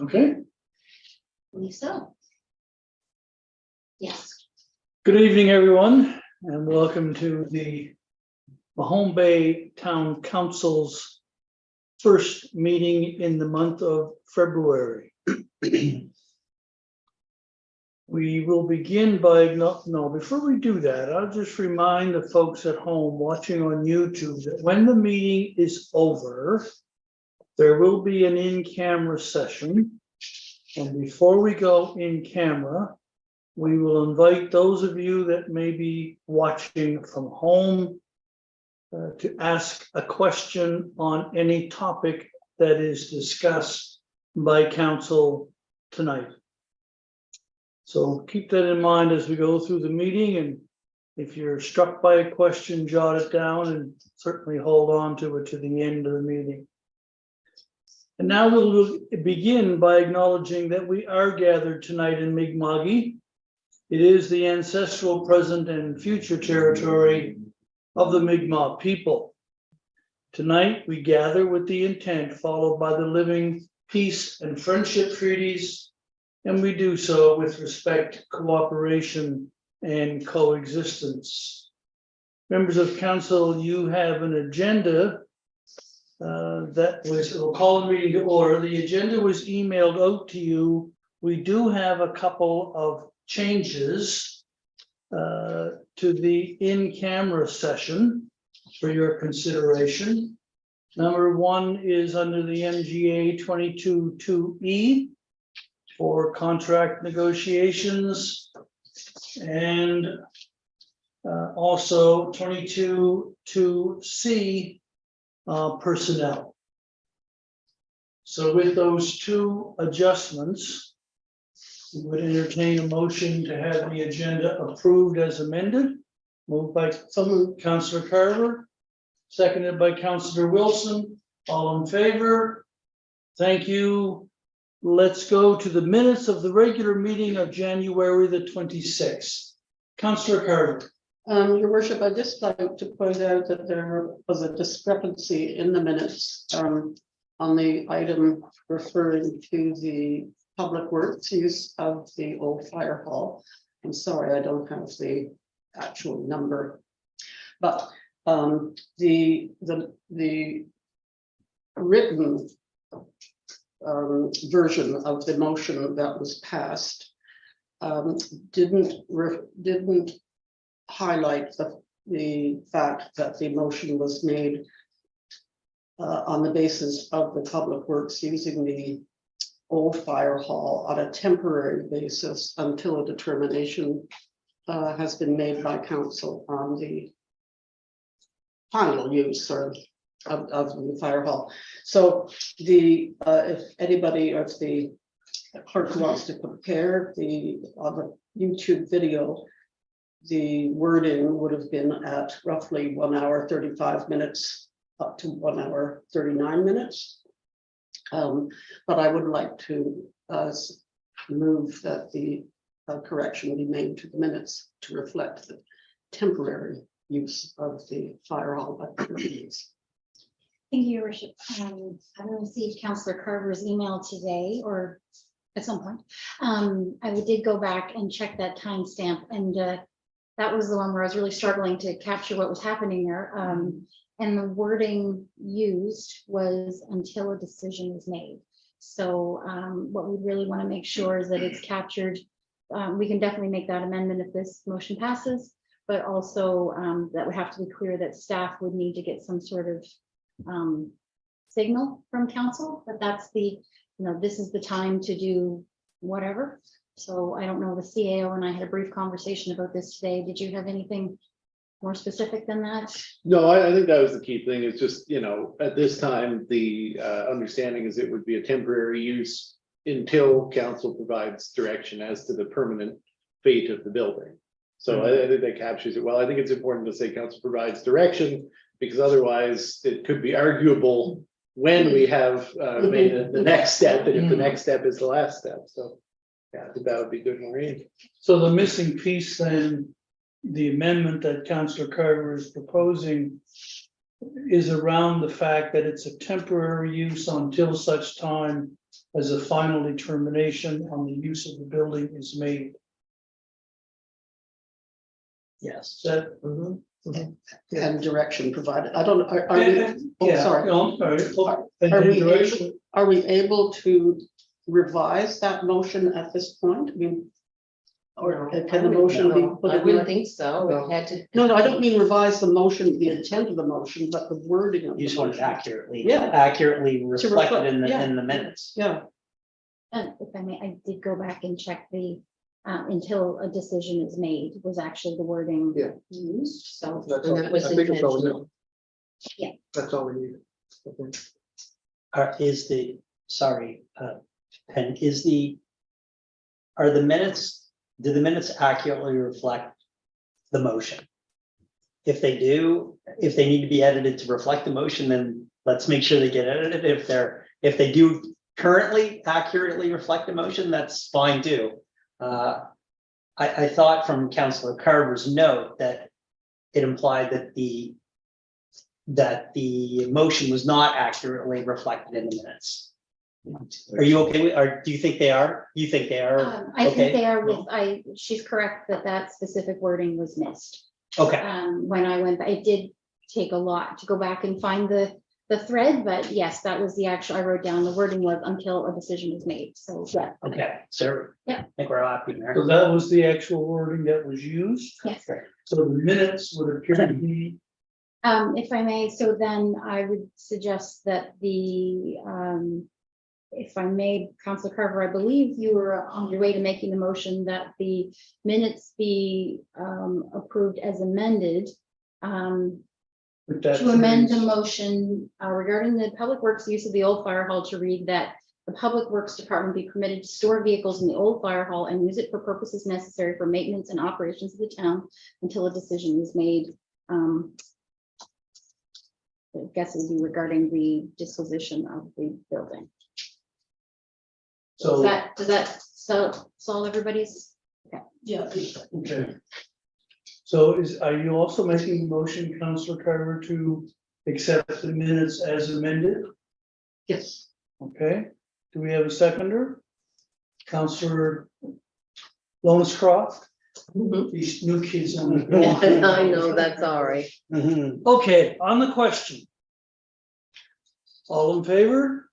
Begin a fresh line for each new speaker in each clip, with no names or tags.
Okay,
Believe so. Yes.
good evening, everyone, and welcome to the Mahone Bay Town Council's first meeting in the month of February. We will begin by, before we do that, I'll just remind the folks at home watching on YouTube that when the meeting is over, there will be an in-camera session. And before we go in camera, we will invite those of you that may be watching from home to ask a question on any topic that is discussed by council tonight. So keep that in mind as we go through the meeting, and if you're struck by a question, jot it down and certainly hold on to it to the end of the meeting. And now we'll begin by acknowledging that we are gathered tonight in Mi'kma'ki. It is the ancestral, present, and future territory of the Mi'kmaq people. Tonight, we gather with the intent followed by the living peace and friendship treaties, and we do so with respect, cooperation, and coexistence. Members of council, you have an agenda we'll call the meeting to order. The agenda was emailed out to you. We do have a couple of changes to the in-camera session for your consideration. Number one is under the MGA 22(2)E for contract negotiations, and also 22(2)C personnel. So with those two adjustments, we would entertain a motion to have the agenda approved as amended. Moved by Councillor Carver, seconded by Councillor Wilson. All in favor? Thank you. Let's go to the minutes of the regular meeting of January the 26th. Councillor Carver.
Your worship, I'd just like to point out that there was a discrepancy in the minutes on the item referring to the public works use of the old fire hall. I'm sorry, I don't have the actual number, but the written version of the motion that was passed didn't highlight the fact that the motion was made on the basis of the public works using the old fire hall on a temporary basis until a determination has been made by council on the final use of the fire hall. So if anybody or if the clerk wants to compare on the YouTube video, the wording would have been at roughly 1 hour 35 minutes up to 1 hour 39 minutes. But I would like to move that the correction be made to the minutes to reflect the temporary use of the fire hall by the committees.
Thank you, Your Worship. I haven't received Councillor Carver's email today or at some point. I did go back and check that timestamp, and that was the one where I was really struggling to capture what was happening there. And the wording used was until a decision is made. So what we really want to make sure is that it's captured. We can definitely make that amendment if this motion passes, but also that would have to be clear that staff would need to get some sort of signal from council, but that's this is the time to do whatever. So I don't know, the CAO and I had a brief conversation about this today. Did you have anything more specific than that?
No, I think that was the key thing. It's just, at this time, the understanding is it would be a temporary use until council provides direction as to the permanent fate of the building. So I think that captures it well. I think it's important to say council provides direction, because otherwise it could be arguable when we have made the next step, and if the next step is the last step. So yeah, I think that would be good, Maureen.
So the missing piece then, the amendment that Councillor Carver is proposing, is around the fact that it's a temporary use until such time as a final determination on the use of the building is made.
Yes.
That,
And direction provided. I don't, are we, oh,
yeah,
sorry.
no, I'm sorry. Oh, and
Are
the
we
direction-
Are we able to revise that motion at this point? I mean, or can the motion be? put
I
in
wouldn't
there?
think so. It had to.
No, I don't mean revise the motion, the intent of the motion, but the wording of the
You just want it
motion.
accurately,
Yeah.
accurately reflected in
yeah.
the minutes.
Yeah,
And if I may, I did go back and check the, until a decision is made, was actually the wording
Yeah.
used, so.
That's
And
all,
that was
I think it's all,
intentional.
Yeah.
that's all we need. Okay.
Is the, sorry, Pen, are the minutes, do the minutes accurately reflect the motion? If they do, if they need to be edited to reflect the motion, then let's make sure they get edited. If they do currently accurately reflect the motion, that's fine too. I thought from Councillor Carver's note that it implied that the motion was not accurately reflected in the minutes. Are you okay with, or do you think they are? You think they are?
I
Okay.
think they are with, she's correct that that specific wording was missed.
Okay,
When I went, it did take a lot to go back and find the thread, but yes, that was the actual, I wrote down the wording was until a decision is made, so yeah.
okay, so
Yeah.
I think we're happy there.
So that was the actual wording that was used.
Yes.
So the minutes would appear to be,
If I may, so then I would suggest that if I may, Councilor Carver, I believe you were on your way to making the motion that the minutes be approved as amended.
with that
To amend the
phrase.
motion regarding the public works use of the old fire hall to read that the public works department be permitted to store vehicles in the old fire hall and use it for purposes necessary for maintenance and operations of the town until a decision is made. I guess it would be regarding the disposition of the building.
So,
Does that solve everybody's?
yeah.
okay. So are you also making a motion, Councillor Carver, to accept the minutes as amended?
Yes.
Okay, do we have a seconder? Councillor Lawrence-Croft?
Mhm.
These new kids on
I
the.
know, that's all right.
Mhm.
Okay, on the question. All in favor?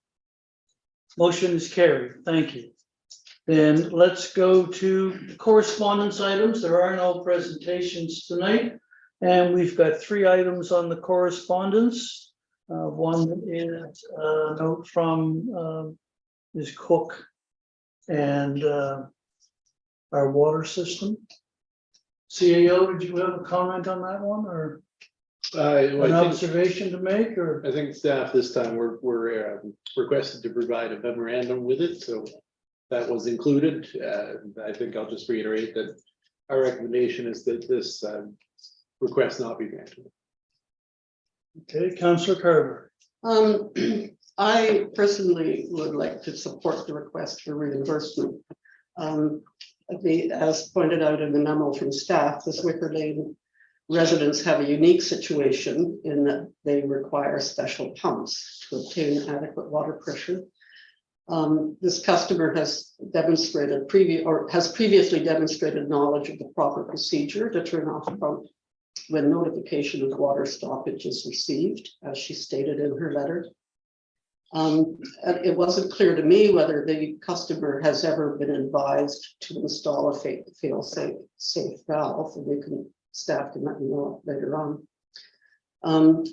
Motion is carried, thank you. Then let's go to correspondence items. There are no presentations tonight. And we've got 3 items on the correspondence. One is a note from Ms. Cook and our water system. CAO, did you have a comment on that one or an
I
observation to make or?
think staff this time were requested to provide a memorandum with it, so that was included. I think I'll just reiterate that our recommendation is that this request not be granted.
Okay, Councillor Carver.
I personally would like to support the request for reimbursement. As pointed out in the memo from staff, the Zwicker Lane residents have a unique situation in that they require special pumps to obtain adequate water pressure. This customer has previously demonstrated knowledge of the proper procedure to turn off the pump when notification of water stoppage is received, as she stated in her letter. It wasn't clear to me whether the customer has ever been advised to install a fail-safe valve, and staff can let me know later on.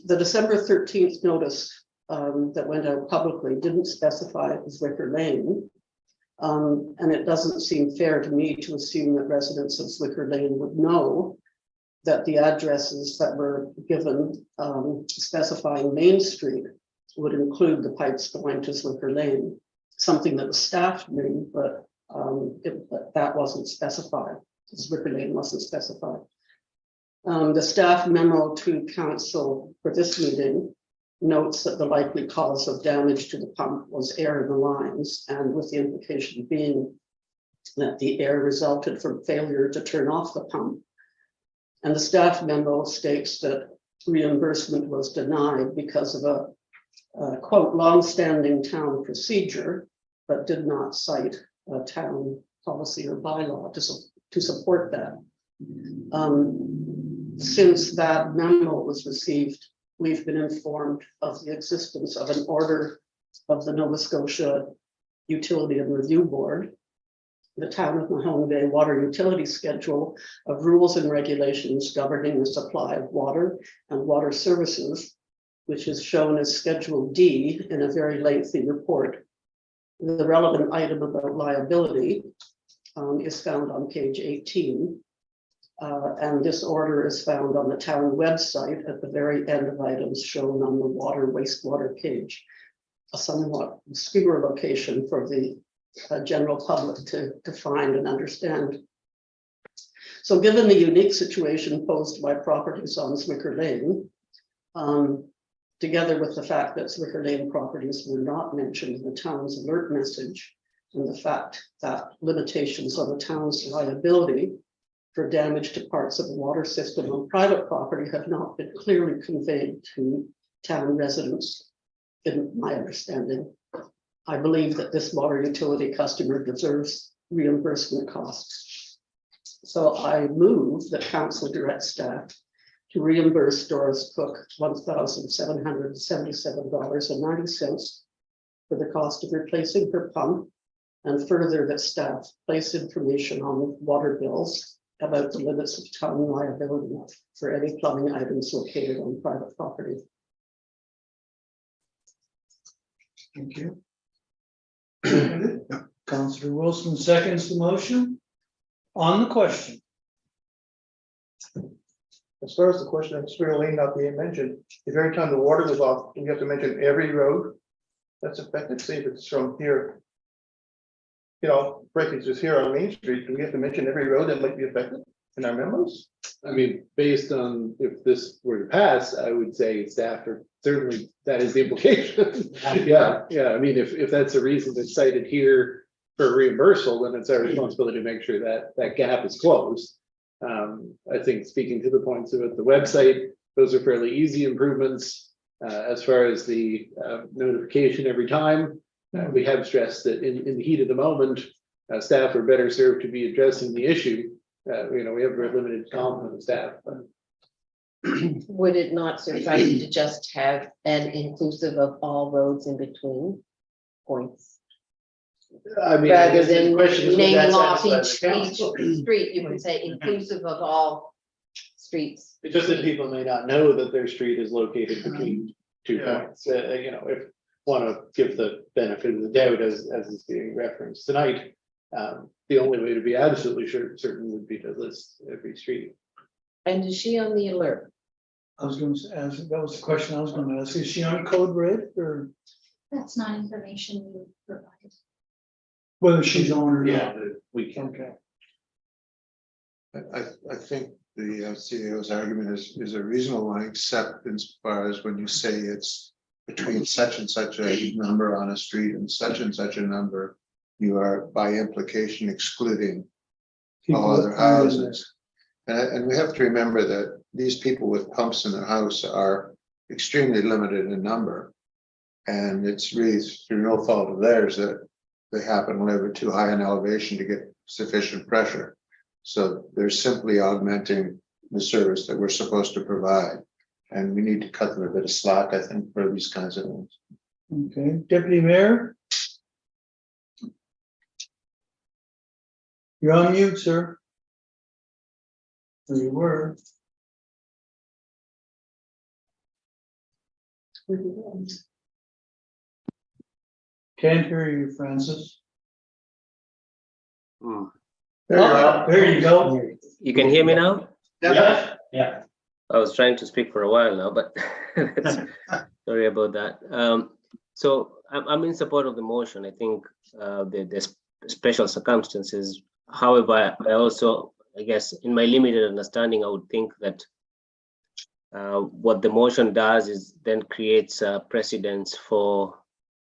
The December 13th notice that went out publicly didn't specify Zwicker Lane. And it doesn't seem fair to me to assume that residents of Zwicker Lane would know that the addresses that were given specifying Main Street would include the pipes going to Zwicker Lane, something that the staff knew, but that wasn't specified. Zwicker Lane wasn't specified. The staff memo to council for this meeting notes that the likely cause of damage to the pump was air in the lines, and with the implication being that the air resulted from failure to turn off the pump. And the staff memo states that reimbursement was denied because of a quote, long-standing town procedure but did not cite a town policy or bylaw to support that. Since that memo was received, we've been informed of the existence of an order of the Nova Scotia Utility and Review Board, the Town of Mahone Bay Water Utility Schedule of rules and regulations governing the supply of water and water services, which is shown as Schedule D in a very lengthy report. The relevant item about liability is found on page 18. And this order is found on the town website at the very end of items shown on the water wastewater page. A somewhat obscure location for the general public to find and understand. So given the unique situation posed by properties on Zwicker Lane, together with the fact that Zwicker Lane properties were not mentioned in the town's alert message, and the fact that limitations on the town's liability for damage to parts of the water system on private property have not been clearly conveyed to town residents, in my understanding, I believe that this water utility customer deserves reimbursement costs. So I move that council direct staff to reimburse Doris Cook $1,777.90 for the cost of replacing her pump, and further that staff place information on water bills about the limits of town liability for any plumbing items located on private property.
Thank you. Councillor Wilson seconds the motion. On the question,
As far as the question of Spring Lane not being mentioned, if every time the water goes off, you have to mention every road that's affected, say if it's from here. You know, breakage is here on Main Street, do we have to mention every road that might be affected in our memos?
I mean, based on if this were to pass, I would say staff are certainly, that is the implication. Yeah, I mean, if that's the reason that's cited here for reimbursal, then it's our responsibility to make sure that that gap is closed. I think speaking to the points about the website, those are fairly easy improvements. As far as the notification every time, we have stressed that in the heat of the moment, staff are better served to be addressing the issue. You know, we have very limited complement of staff, but
Would it not suffice to just have an inclusive of all roads in between points?
I mean,
Rather
the
than
question is, would that
naming off
satisfy the
each
council?
street, you can say inclusive of all streets.
It's just that people may not know that their street is located between two
Yeah.
points. You know, if want to give the benefit of the doubt as is being referenced tonight, the only way to be absolutely certain would be to list every street.
And is she on the alert?
I was going to ask, that was the question I was going to ask, is she on code red or
That's not information you provide.
whether she's on or not?
We can.
Okay.
I think the CEO's argument is a reasonable one, except insofar as when you say it's between such and such a number on a street and such a number, you are by implication excluding all other houses. And we have to remember that these people with pumps in their house are extremely limited in number. And it's really through no fault of theirs that they happen to live at too high an elevation to get sufficient pressure. So they're simply augmenting the service that we're supposed to provide. And we need to cut them a bit of slack, I think, for these kinds of things.
Okay, Deputy Mayor? You're on mute, sir. There you were. Can't hear you, Francis.
There you go.
Oh, there you go.
You can hear me now?
Yeah.
Yeah.
I was trying to speak for a while now, but sorry about that. So I'm in support of the motion. I think there's special circumstances. However, I also, I guess, in my limited understanding, I would think that what the motion does is then creates precedents for,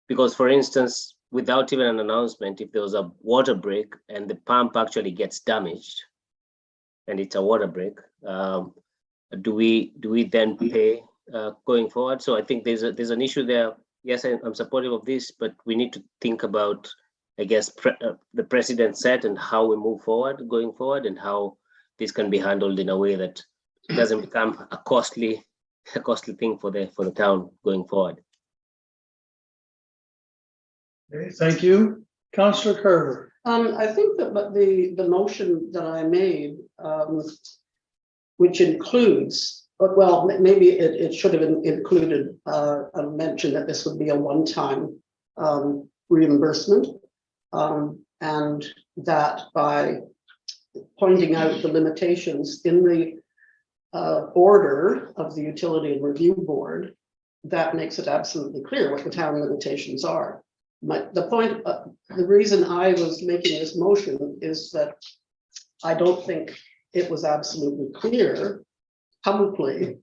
because for instance, without even an announcement, if there was a water break and the pump actually gets damaged and it's a water break, do we then pay going forward? So I think there's an issue there yes, I'm supportive of this, but we need to think about, I guess, the precedent set and how we move forward, going forward, and how this can be handled in a way that it doesn't become a costly thing for the town going forward.
Okay, thank you. Counselor Carver.
I think that but the motion that I made, which includes, well, maybe it should have included a mention that this would be a one-time reimbursement. And that by pointing out the limitations in the order of the Utility and Review Board, that makes it absolutely clear what the town limitations are. The reason I was making this motion is that I don't think it was absolutely clear publicly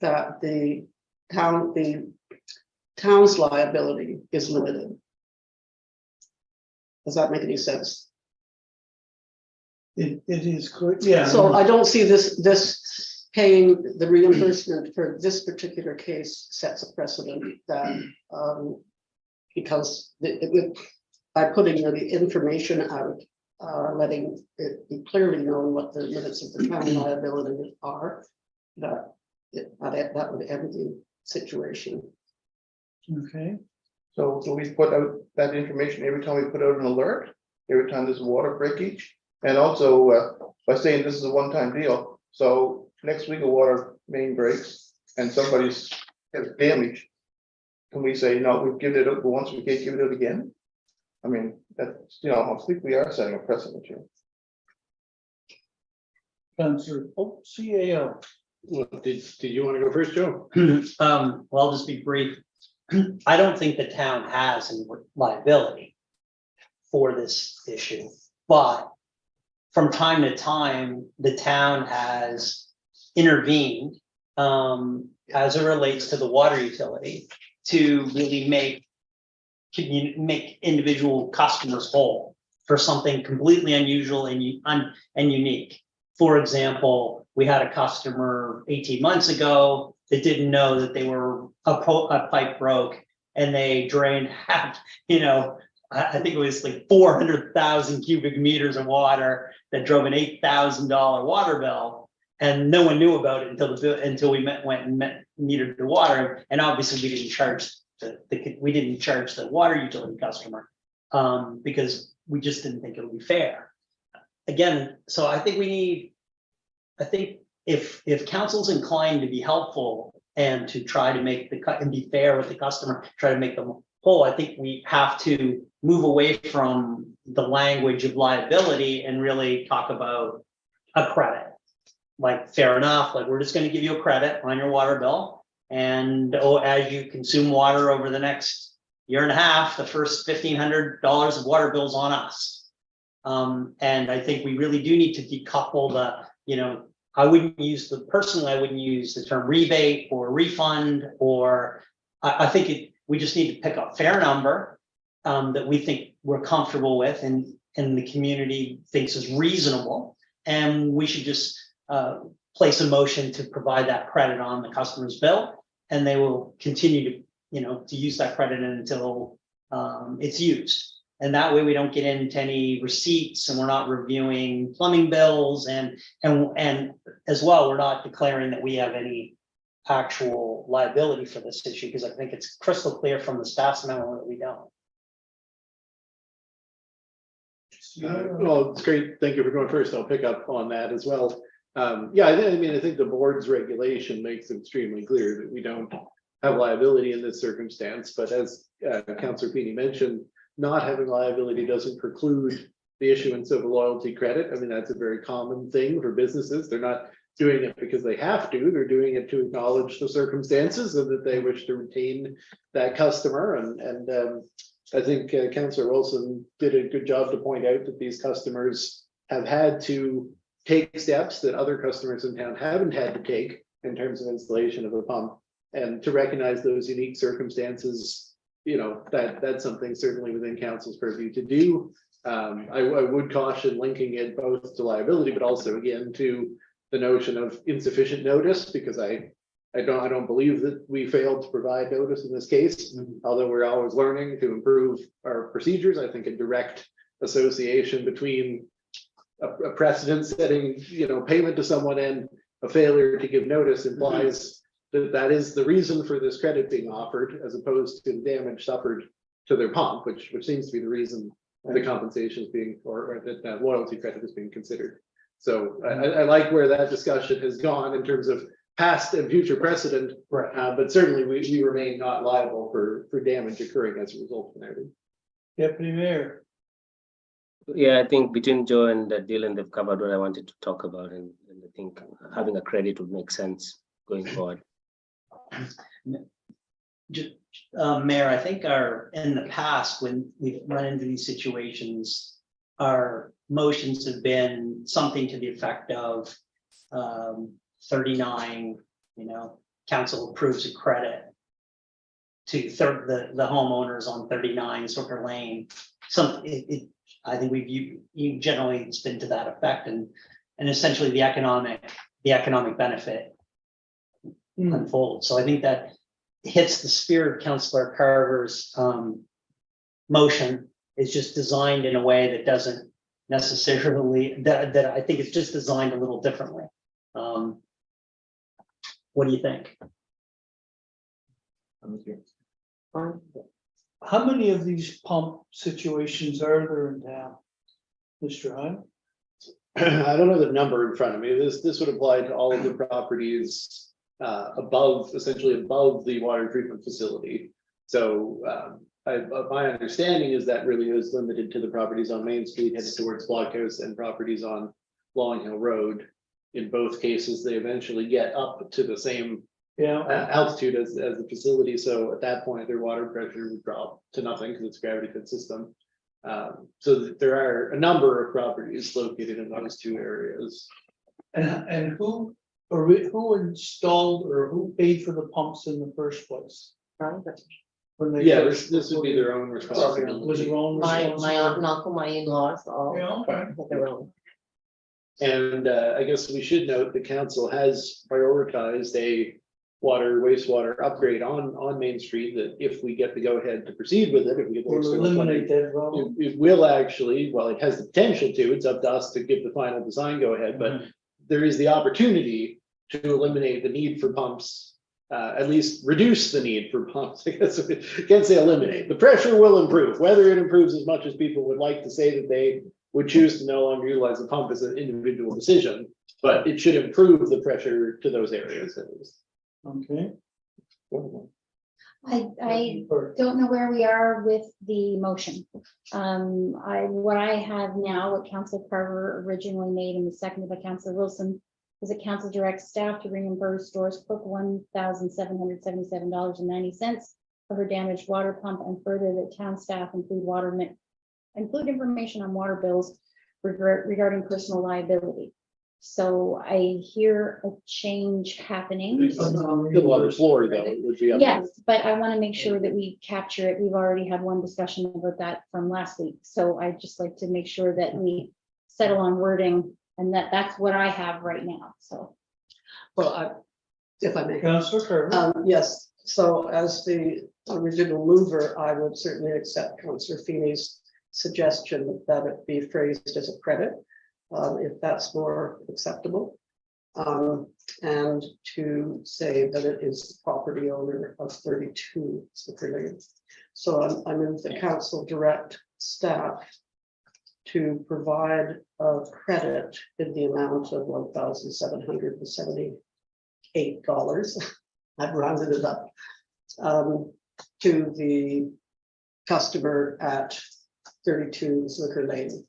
that the town's liability is limited. Does that make any sense?
It is good, yeah.
So I don't see this paying the reimbursement for this particular case sets a precedent that, because by putting the information out, letting it be clearly known what the limits of the town liability are, that would end the situation.
Okay,
So do we put out that information every time we put out an alert, every time there's a water breakage? And also, by saying this is a one-time deal, so next week a water main breaks and somebody's has damage. Can we say, no, we've given it out once, we can't give it out again? I mean, that's, I think we are setting a precedent here.
Counselor, CAO.
Well, did you want to go first, Joe?
Well, I'll just be brief. I don't think the town has any liability for this issue, but from time to time, the town has intervened as it relates to the water utility to really make individual customers whole for something completely unusual and unique. For example, we had a customer 18 months ago that didn't know that they were a pipe broke and they drained half, I think it was like 400,000 cubic meters of water that drove an $8,000 water bill. And no one knew about it until we went and metered the water. And obviously we didn't charge the water utility customer because we just didn't think it would be fair. Again, so I think if council's inclined to be helpful and to try to make and be fair with the customer, try to make them whole, I think we have to move away from the language of liability and really talk about a credit. Like, fair enough, like we're just going to give you a credit on your water bill. And as you consume water over the next year and a half, the first $1,500 of water bills on us. And I think we really do need to decouple I wouldn't use the term rebate or refund, or I think we just need to pick a fair number that we think we're comfortable with and the community thinks is reasonable. And we should just place a motion to provide that credit on the customer's bill, and they will continue to use that credit until it's used. And that way we don't get into any receipts and we're not reviewing plumbing bills and as well, we're not declaring that we have any actual liability for this issue, because I think it's crystal clear from the staff's memo that we don't.
Well, it's great. Thank you for going first. I'll pick up on that as well. I think the board's regulation makes it extremely clear that we don't have liability in this circumstance, but as Councillor Feeney mentioned, not having liability doesn't preclude the issuance of a loyalty credit. I mean, that's a very common thing for businesses. They're not doing it because they have to, they're doing it to acknowledge the circumstances and that they wish to retain that customer. And I think Councillor Wilson did a good job to point out that these customers have had to take steps that other customers in town haven't had to take in terms of installation of a pump, and to recognize those unique circumstances. That's something certainly within council's purview to do. I would caution linking it both to liability, but also again to the notion of insufficient notice, because I I don't believe that we failed to provide notice in this case, although we're always learning to improve our procedures. I think a direct association between a precedent setting, payment to someone and a failure to give notice implies that that is the reason for this credit being offered, as opposed to the damage suffered to their pump, which seems to be the reason the compensation is being, or that loyalty credit is being considered. So I like where that discussion has gone in terms of past and future precedent,
Right.
but certainly we remain not liable for damage occurring as a result of that.
Deputy Mayor.
Yeah, I think between Joe and Dylan, they've covered what I wanted to talk about, and I think having a credit would make sense going forward.
Mayor, I think in the past, when we've run into these situations, our motions have been something to the effect of 39, council approves a credit to the homeowners on 39 Swicker Lane. I think generally it's been to that effect, and essentially the economic benefit unfolds. So I think that hits the spirit of Councillor Carver's motion. Is just designed in a way that doesn't necessarily, that I think it's just designed a little differently. What do you think?
How many of these pump situations are there in town? Mr. Hunt?
I don't know the number in front of me. This would apply to all of the properties essentially above the water treatment facility. So my understanding is that really is limited to the properties on Main Street headed towards Blockhouse and properties on Long Hill Road. In both cases, they eventually get up to the same altitude as the facility. So at that point, their water pressure would drop to nothing because it's a gravity fed system. So there are a number of properties located in those two areas.
And who installed or who paid for the pumps in the first place? When they
Yeah,
first-
this would be their own
Was
responsibility.
their own
My aunt
responsibility?
and uncle, my in-laws, all
Yeah, okay.
have their own.
And I guess we should note the council has prioritized a wastewater upgrade on Main Street, that if we get the go ahead to proceed with it, if we get the
We'll
external
eliminate
funding,
that problem.
it will actually, well, it has the potential to, it's up to us to give the final design go ahead, but there is the opportunity to eliminate the need for pumps, at least reduce the need for pumps. I guess I can't say eliminate. The pressure will improve. Whether it improves as much as people would like to say that they would choose to no longer utilize the pump is an individual decision, but it should improve the pressure to those areas at least.
Okay.
I don't know where we are with the motion. What I have now, what Council Carver originally made and was seconded by Councilor Wilson, is that council directs staff to reimburse Doris Cook $1,777.90 for her damaged water pump, and further that town staff include information on water bills regarding personal liability. So I hear a change happening.
Still on the floor though, it would be up.
Yes, but I want to make sure that we capture it. We've already had one discussion about that from last week. So I'd just like to make sure that we settle on wording, and that's what I have right now, so.
Well, if I may.
Councillor Carver.
Yes, so as the original mover, I would certainly accept Councillor Feeney's suggestion that it be phrased as a credit, if that's more acceptable. And to say that it is the property owner of 32 Swicker Lane. So I move the council direct staff to provide a credit in the amount of $1,778. I've rounded it up. To the customer at 32 Swicker Lane.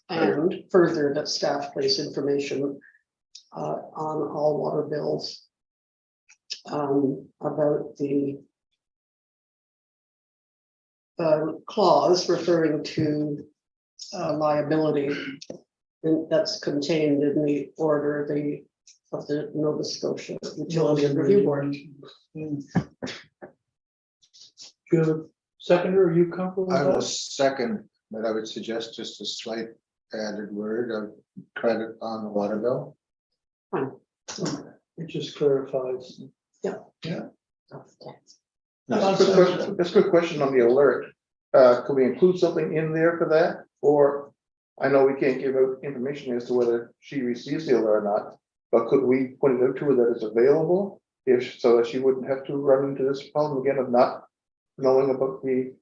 And further, that staff place information on all water bills about the clause referring to liability, and that's contained in the order of the Nova Scotia Utility Review Board.
Do you have a seconder? Are you comfortable with
I will
that?
second, but I would suggest just a slight added word of credit on the water bill.
Fine.
It just clarifies.
That's a good question. That's a good question on the alert. Could we include something in there for that? Or I know we can't give out information as to whether she receives the alert or not, but could we point it out to her that it's available? If, so that she wouldn't have to run into this problem again of not knowing about the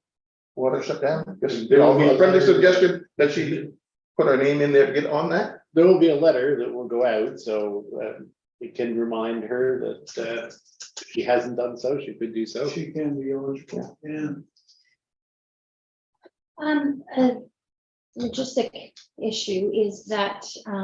water shutdown? Just, you know, a friendly suggestion that she put her name in there to get on that.
There will be a letter that will go out, so it can remind her that if she hasn't done so, she could do so.
She can be eligible, yeah.
A logistic issue is that,